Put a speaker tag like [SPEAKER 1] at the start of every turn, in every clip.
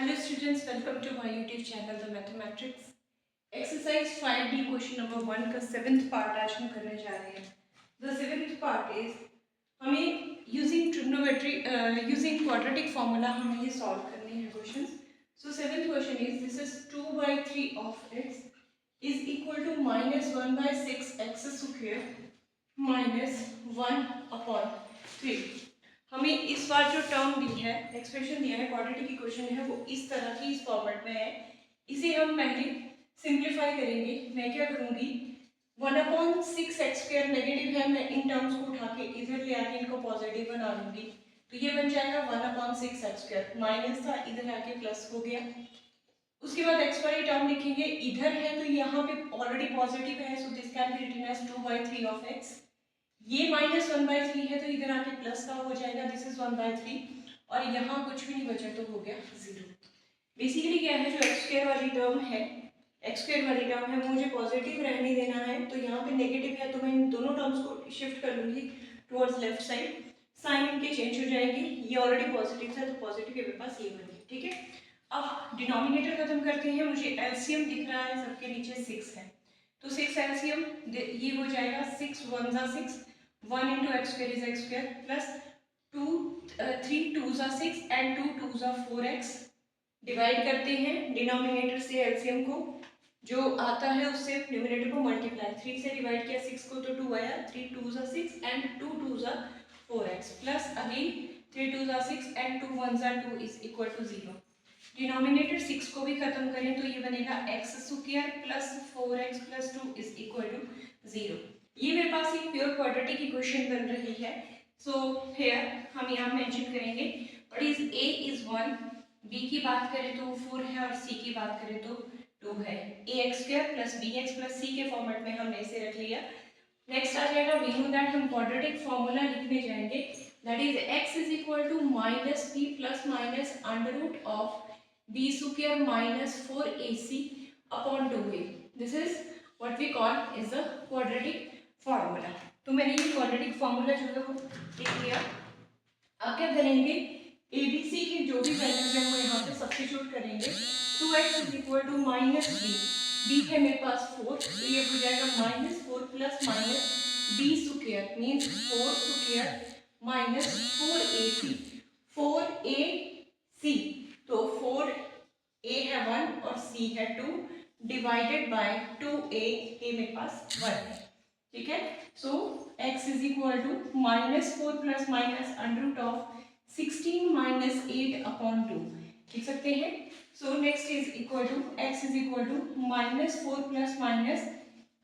[SPEAKER 1] Hello students, welcome to my YouTube channel The Mathematics. Exercise 5D question number 1 का 7th part आज हम करने जा रहे हैं. The 7th part is हमें using trigonometry using quadratic formula हमें ये सॉल्व करने हैं questions. So 7th question is this is 2/3 of x is equal to -1/6 x square minus 1/3. हमें इस बार जो टर्म दी है, एक्सप्रेशन दिया है, क्वाड्रेटिक इक्वेशन है, वो इस तरह की इस फॉर्मेट में है. इसे हम पहले सिंप्लीफाई करेंगे. मैं क्या करूंगी, 1/6 एक्स स्क्वायर नेगेटिव है, मैं इन टर्म्स को उठा के इधर ले आके इनको पॉजिटिव बना लूंगी. तो ये बन जाएगा 1/6 एक्स स्क्वायर. माइनस था, इधर आके प्लस हो गया. उसके बाद एक्स वाली टर्म लिखेंगे, इधर है तो यहाँ पे ऑलरेडी पॉजिटिव है, so this can be written as 2/3 of X. ये -1/3 है तो इधर आके प्लस का हो जाएगा, दिस इज 1/3. और यहाँ कुछ भी नहीं बचा तो हो गया 0. बेसिकली क्या है, जो एक्स स्क्वायर वाली टर्म है, एक्स स्क्वायर वाली टर्म है, मुझे पॉजिटिव रहने देना है. तो यहाँ पे नेगेटिव है तो मैं इन दोनों टर्म्स को शिफ्ट कर लूंगी टुवर्ड्स लेफ्ट साइड. साइन इनके चेंज हो जाएंगे. ये ऑलरेडी पॉजिटिव था तो पॉजिटिव के मेरे पास ये बन गया. ठीक है, अब डिनोमिनेटर खत्म करते हैं. मुझे एलसीएम दिख रहा है, सबके नीचे 6 है तो 6 एलसीएम ये हो जाएगा 6 1 जा 6, 1 into x square is x square plus 3 2 जा 6 and 2 2 जा 4x. डिवाइड करते हैं डिनोमिनेटर से एलसीएम को, जो आता है उससे न्यूमरेटर को मल्टीप्लाई. 3 से डिवाइड किया 6 को तो 2 आया, 3 2 जा 6 and 2 2 जा 4x प्लस अगेन 3 2 जा 6 and 2 1 जा 2 इज इक्वल टू 0. डिनोमिनेटर 6 को भी खत्म करें तो ये बनेगा X square plus 4x plus 2 is equal to 0. ये मेरे पास एक प्योर क्वाड्रेटिक इक्वेशन बन रही है. सो हियर हम यहाँ मेंशन करेंगे what is a is 1, b की बात करें तो 4 है और c की बात करें तो 2 है. ax square plus bx plus c के फॉर्मेट में हमने इसे रख लिया. नेक्स्ट आ जाएगा वी नो दैट हम क्वाड्रेटिक फॉर्मूला लिखने जाएंगे, that is x is equal to minus b plus minus under root of b square minus 4ac upon 2a. This is what we call is the quadratic formula. तो मैंने ये quadratic formula जो है वो लिख लिया. अब क्या करेंगे, एबीसी की जो भी वैल्यूज है वो यहाँ पे सब्स्टिट्यूट करेंगे. 2x is equal to minus B है मेरे पास 4, तो ये हो जाएगा -4 plus minus B square means 4 square minus 4ac 4ac. तो 4a है 1 और c है 2 डिवाइडेड बाय 2a मेरे पास 1 है. ठीक है, so x is equal to -4 plus minus under root of 16 minus 8 upon 2 लिख सकते हैं. So next is equal to x is equal to -4 plus minus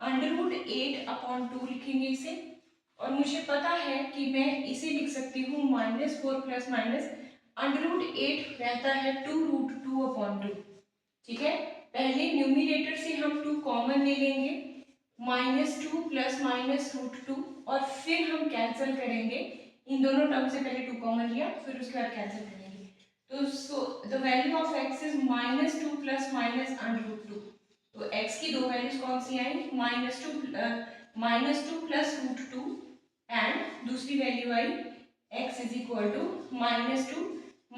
[SPEAKER 1] under root 8 upon 2 लिखेंगे इसे. और मुझे पता है कि मैं इसे लिख सकती हूँ -4 प्लस माइनस अंडर रूट 8 रहता है 2√2 अपॉन 2. ठीक है, पहले न्यूमिनेटर से हम 2 कॉमन ले लेंगे, -2 प्लस -√2 और फिर हम कैंसिल करेंगे. इन दोनों टर्म से पहले 2 कॉमन लिया फिर उसके बाद कैंसिल करेंगे. तो so the value of x is -2 plus minus √2. तो x की दो वैल्यूज कौन सी आई, -2 प्लस √2 एंड दूसरी वैल्यू आई x इज इक्वल टू -2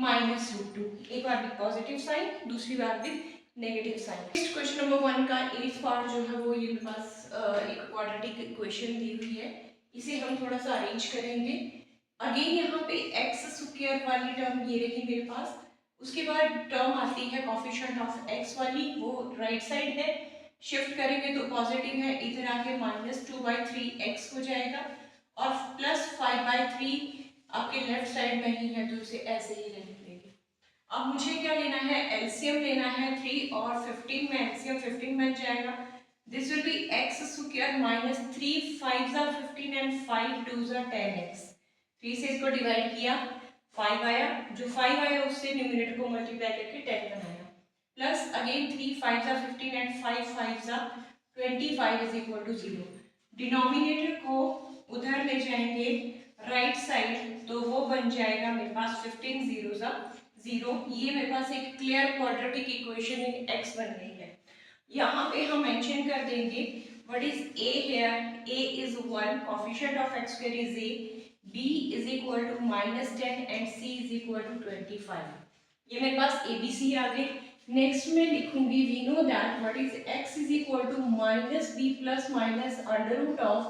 [SPEAKER 1] -√2. एक बार विद पॉजिटिव साइन, दूसरी बार with negative sign. Next question number 1 का 8th पार्ट जो है वो ये मेरे पास एक क्वाड्रेटिक इक्वेशन दी हुई है. इसे हम थोड़ा सा अरेंज करेंगे. अगेन यहाँ पे एक्स स्क्वायर वाली टर्म ये रही मेरे पास. उसके बाद टर्म आती है कोफिशिएंट ऑफ एक्स वाली, वो राइट साइड है. शिफ्ट करेंगे तो पॉजिटिव है, इधर आके -2/3 एक्स हो जाएगा और प्लस 5/3 आपके लेफ्ट साइड में ही है तो इसे ऐसे ही रहने देंगे. अब मुझे क्या लेना है, एलसीएम लेना है. 3 और 15 में एलसीएम 15 बन जाएगा. This will be x square minus 3 5 जा 15 एंड 5 2 जा 10x. 3 से इसको डिवाइड किया 5 आया, जो 5 आया उससे न्यूमरेटर को मल्टीप्लाई करके 10 बनाया. प्लस अगेन 3 5 जा 15 एंड 5 5 जा 25 इज इक्वल टू 0. डिनोमिनेटर को उधर ले जाएंगे राइट साइड तो वो बन जाएगा मेरे पास 15 0 जा 0. ये मेरे पास एक clear quadratic equation in x बन गई है. यहाँ पे हम मेंशन कर देंगे what is a here. a is 1, coefficient of x square is a, b is equal to -10 and c is equal to 25. ये मेरे पास ABC आ गई। नेक्स्ट में लिखूंगी we know that what is x is equal to minus B plus minus under root of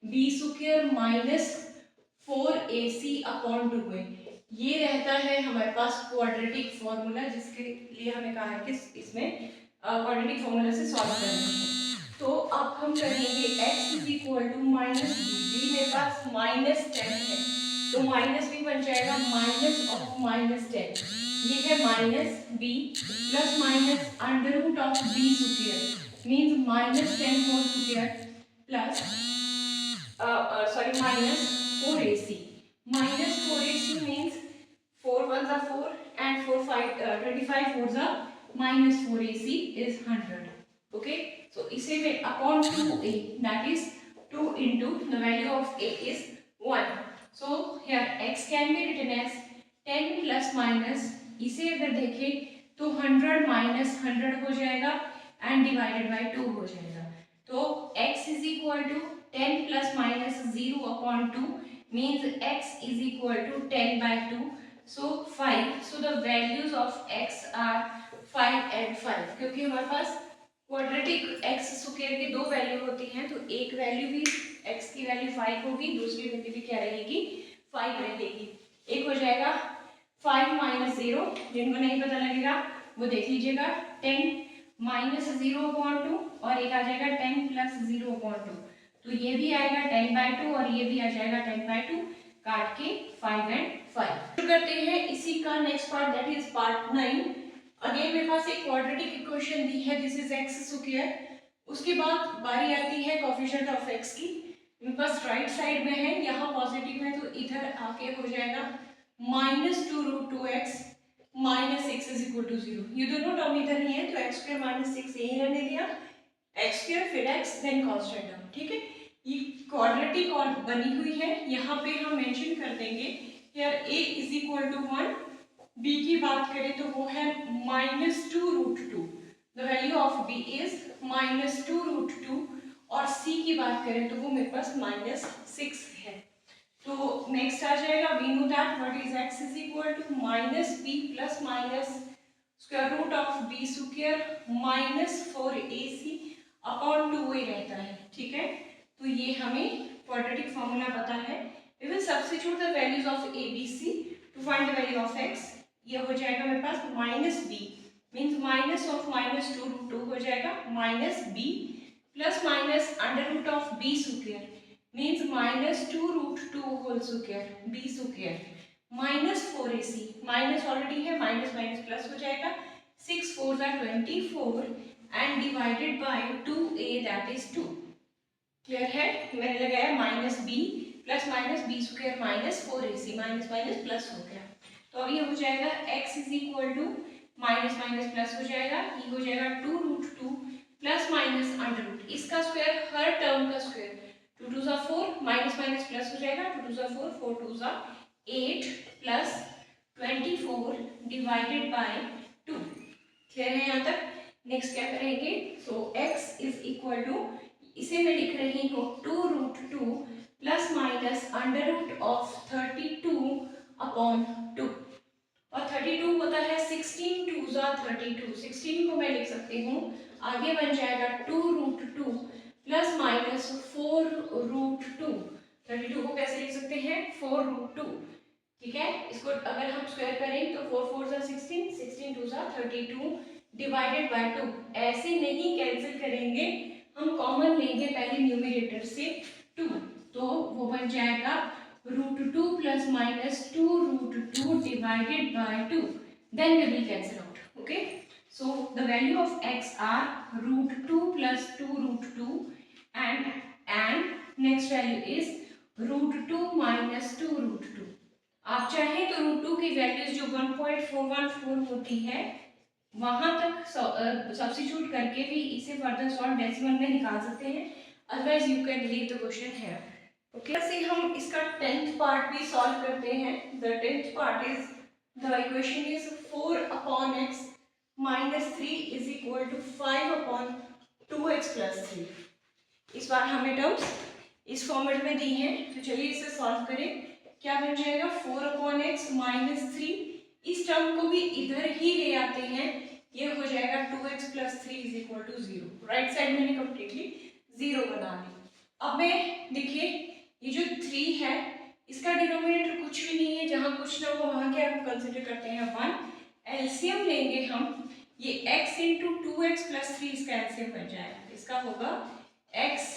[SPEAKER 1] B square minus 4ac upon 2a। ये रहता है हमारे पास quadratic formula, जिसके लिए हमें कहा है कि इसमें क्वाड्रेटिक फॉर्मूला से सॉल्व करना है। तो अब हम करेंगे x is equal to minus B मेरे पास -10 है, तो माइनस भी बन जाएगा माइनस ऑफ -10। ये है minus B plus minus under root of B square means -10 whole square plus sorry -4ac। -4ac means 4 1s are 4 and 4 5 25 4s are -4ac is 100. Okay, so इसे में upon 2a, that is 2 into the value of a is 1. So here x can be written as 10 plus minus, इसे अगर देखें तो 100 minus 100 हो जाएगा and divided by 2 हो जाएगा। तो x is equal to 10 plus minus 0 upon 2 means x is equal to 10 by 2, so 5. So the values of x are 5 and 5, क्योंकि हमारे पास क्वाड्रेटिक x स्क्वायर की दो वैल्यू होती हैं, तो एक वैल्यू भी x की वैल्यू 5 होगी, दूसरी वैल्यू भी क्या रहेगी 5 रहेगी। एक हो जाएगा 5 माइनस 0, जिनको नहीं पता लगेगा वो देख लीजिएगा, 10 माइनस 0 अपॉन 2 और एक आ जाएगा 10 प्लस 0 अपॉन 2, तो ये भी आएगा 10 बाई 2 और ये भी आ जाएगा 10 बाई 2, काट के 5 एंड 5। शुरू करते हैं इसी का next part, that is part 9। Again मेरे पास एक क्वाड्रेटिक इक्वेशन दी है, दिस इज एक्स स्क्वायर। उसके बाद बारी आती है कोएफिशिएंट ऑफ एक्स की, मेरे पास राइट साइड में है, यहाँ पॉजिटिव है तो इधर आके हो जाएगा -2√2x minus 6 is equal to 0। ये दोनों टर्म इधर ही है तो x स्क्वायर माइनस 6 यही रहने दिया, x स्क्वायर फिर x देन कांस्टेंट टर्म, ठीक है। ये क्वाड्रेटिक और बनी हुई है, यहाँ पे हम मेंशन कर देंगे here a is equal to 1, b की बात करें तो वो है -2√2, the value of b is -2√2, और c की बात करें तो वो मेरे पास -6 है। तो नेक्स्ट आ जाएगा we know that what is x is equal to minus B plus minus square root of B square -4ac upon 2a रहता है, ठीक है। तो ये हमें क्वाड्रेटिक फॉर्मूला पता है। We will substitute the values of abc to find the value of x। ये हो जाएगा मेरे पास minus B means minus of -2√2 हो जाएगा minus B plus minus under root of B square means -2√2 whole square B square -4ac, minus already है, minus minus plus हो जाएगा, 6 4s are 24 and divided by 2a that is 2। Clear है, मैंने लगाया minus B plus minus B square -4ac, minus minus plus हो गया। तो अब ये हो जाएगा x is equal to minus minus plus हो जाएगा, ये हो जाएगा 2√2 प्लस माइनस अंडर रूट, इसका स्क्वायर हर टर्म का square, 2 2s are 4 minus minus plus हो जाएगा, 2 2s are 4 4 2s are 8 plus 24 divided by 2। Clear है यहाँ तक। नेक्स्ट क्या करेंगे, so x is equal to, इसे मैं लिख रही हूँ 2√2 plus minus under root of 32 upon 2, और 32 होता है 16 2s are 32, 16 को मैं लिख सकती हूँ आगे बन जाएगा 2√2 प्लस माइनस 4√2, 32 को कैसे लिख सकते हैं 4√2, ठीक है। इसको अगर हम स्क्वायर करें तो 4 4s are 16, 16 2s are 32 divided by 2, ऐसे नहीं कैंसिल करेंगे, हम कॉमन लेंगे पहले न्यूमरेटर से 2, तो वो बन जाएगा √2 plus minus 2√2 divided by 2, then we will cancel out. Okay, so the value of x are √2 plus 2√2 and next value is √2 minus 2√2। आप चाहें तो √2 की वैल्यूज जो 1.414 होती है वहां तक सब्स्टिट्यूट करके भी इसे फर्दर सॉल्व डेसिमल में निकाल सकते हैं, otherwise you can leave the question here. Okay, ऐसे हम इसका 10th पार्ट भी सॉल्व करते हैं। The 10th part is, the equation is 4 upon x minus 3 is equal to 5 upon 2x plus 3। इस बार हमें टर्म्स इस फॉर्मेट में दी हैं, तो चलिए इसे सॉल्व करें। क्या बन जाएगा 4 अपॉन x माइनस 3 इस टर्म को भी इधर ही ले आते हैं, ये हो जाएगा 2x plus 3 is equal to 0। Right side मैंने कंप्लीटली 0 बना दी। अब मैं देखिए ये जो 3 है इसका डिनोमिनेटर कुछ भी नहीं है, जहां कुछ ना हो वहां क्या हम कंसिडर करते हैं 1। एलसीएम लेंगे हम, ये x इंटू 2x प्लस 3 इसका एलसीएम बन जाएगा, इसका होगा x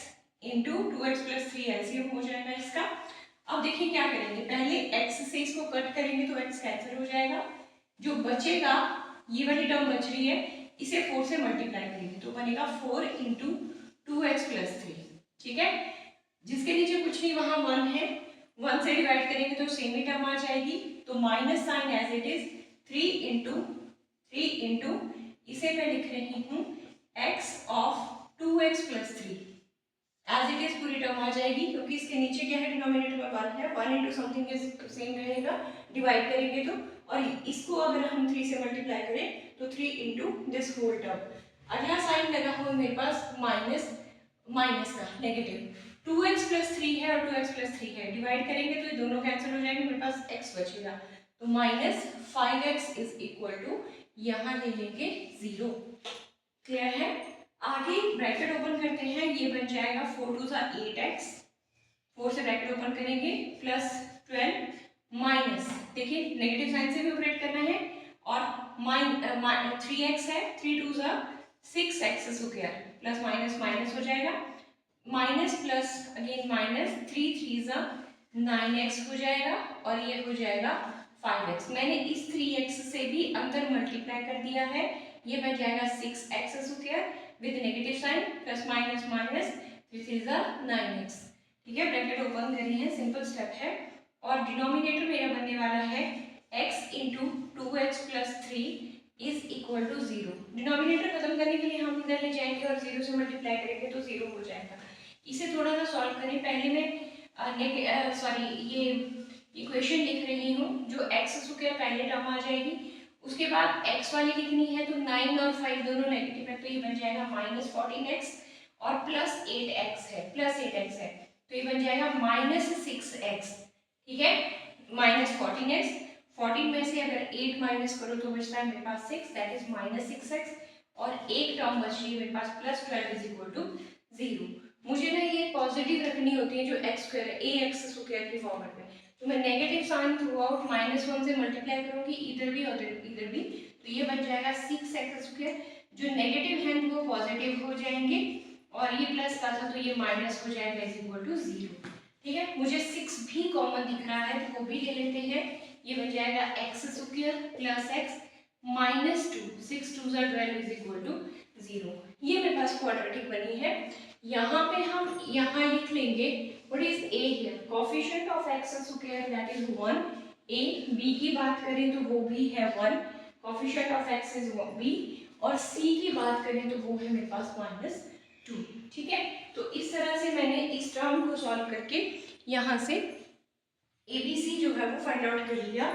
[SPEAKER 1] into 2x plus 3 LCM हो जाएगा इसका। अब देखिए क्या करेंगे, पहले x से इसको कट करेंगे तो x कैंसिल हो जाएगा, जो बचेगा ये वाली टर्म बच रही है इसे 4 से मल्टीप्लाई करेंगे तो बनेगा 4 इंटू 2x प्लस 3। ठीक है, जिसके नीचे कुछ नहीं वहां 1 है, 1 से डिवाइड करेंगे तो सेम ही टर्म आ जाएगी, तो minus sign as it is 3 into इसे मैं लिख रही हूँ x of 2x plus 3 as it is पूरी टर्म आ जाएगी, क्योंकि इसके नीचे क्या है डिनोमिनेटर में 1 है, 1 इंटू समथिंग इज सेम रहेगा, डिवाइड करेंगे तो, और इसको अगर हम 3 से मल्टीप्लाई करें तो 3 इंटू दिस होल टर्म। अगला साइन लगा हुआ मेरे पास माइनस का नेगेटिव, 2x प्लस 3 है और 2x प्लस 3 है, डिवाइड करेंगे तो ये दोनों कैंसिल हो जाएंगे, मेरे पास x बचेगा, तो minus 5x is equal to यहाँ ले लेंगे 0। क्लियर है, आगे ब्रैकेट ओपन करते हैं, ये बन जाएगा 4 टू 8x, 4 से ब्रैकेट ओपन करेंगे प्लस 12 माइनस, देखिए नेगेटिव साइन से भी ऑपरेट करना है, और 3x है, 3 two 6x square plus minus minus हो जाएगा, minus plus again minus, 3 3 9x हो जाएगा, और ये हो जाएगा 5x। मैंने इस 3x से भी अंदर मल्टीप्लाई कर दिया है, ये बन जाएगा 6x square with negative sign plus minus minus, 3 3 9x। ठीक है, ब्रैकेट ओपन कर रही है, सिंपल स्टेप है, और डिनोमिनेटर मेरा बनने वाला है x into 2x plus 3 is equal to 0। Denominator खत्म करने के लिए हम इधर ले जाएंगे और 0 से मल्टीप्लाई करेंगे तो 0 हो जाएगा। इसे थोड़ा सा सॉल्व करें, पहले मैं ये इक्वेशन लिख रही हूँ, जो x स्क्वायर पहले टर्म आ जाएगी, उसके बाद x वाली लिखनी है तो 9 और 5 दोनों नेगेटिव है, तो ये बन जाएगा माइनस 14x, और प्लस 8x है, तो ये बन जाएगा माइनस 6x। ठीक है, माइनस 14x, 14 में से अगर 8 माइनस करो तो बचता है मेरे पास 6, दैट इज माइनस 6x, और एक टर्म बच रही है मेरे पास प्लस 12 इज इक्वल टू 0। मुझे ना ये पॉजिटिव रखनी होती है जो x स्क्वायर है, ax स्क्वायर की फॉर्मेट में, तो मैं नेगेटिव साइन थ्रू आउट -1 से मल्टीप्लाई करूंगी इधर भी और इधर भी, तो ये बन जाएगा 6x स्क्वायर, जो नेगेटिव हैं वो पॉजिटिव हो जाएंगे, और ये प्लस का था तो ये माइनस हो जाएगा इज इक्वल टू 0। ठीक है, मुझे 6 भी कॉमन दिख रहा है तो वो भी ले लेते हैं, ये बन जाएगा x square plus x minus 2, 6 2 12 is equal to 0। ये मेरे पास क्वाड्रेटिक बनी है। यहाँ पे हम यहाँ लिख लेंगे what is a here, coefficient of x square that is 1, a, b की बात करें तो वो भी है 1, coefficient of x is b, और c की बात करें तो वो है मेरे पास -2। ठीक है, तो इस तरह से मैंने इस टर्म को सॉल्व करके यहाँ से ABC जो है वो फाइंड आउट कर लिया।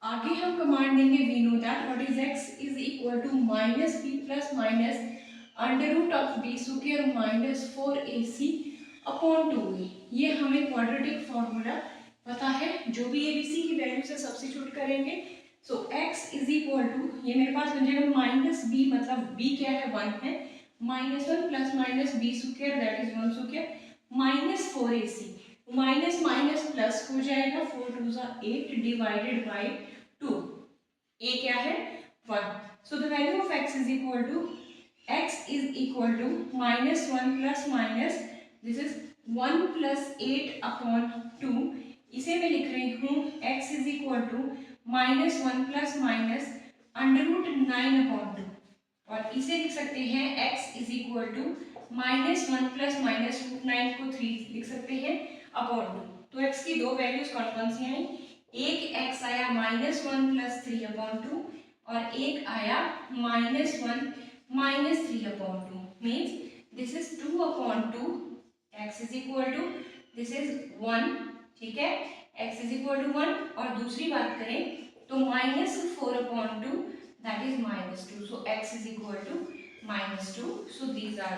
[SPEAKER 1] आगे हम कमांड देंगे we know that what is x is equal to minus b plus minus under root of b square minus 4ac upon 2a। ये हमें क्वाड्रेटिक फॉर्मूला पता है, जो भी ABC की वैल्यू से सब्स्टिट्यूट करेंगे, so x is equal to, ये मेरे पास बन जाएगा माइनस b, मतलब b क्या है 1 है, -1 plus minus b square that is 1 square minus 4ac, minus minus plus हो जाएगा, 4 2 8 डिवाइडेड बाय 2, a क्या है 1, so the value of x is equal to -1 plus minus this is 1 plus 8 upon 2, इसे मैं लिख रही हूँ x is equal to -1 plus minus under root 9 upon 2, और इसे लिख सकते हैं x is equal to -1 plus minus root 9 को 3 लिख सकते हैं अपॉन 2, तो x की दो वैल्यूज कौन सी आई, एक x आया -1 प्लस 3 अपॉन 2, और एक आया -1 minus 3 upon 2, means this is 2 upon 2, x is equal to this is 1। ठीक है, x इज इक्वल टू 1, और दूसरी बात करें तो -4 upon 2 that is -2, so x is equal to -2, so these are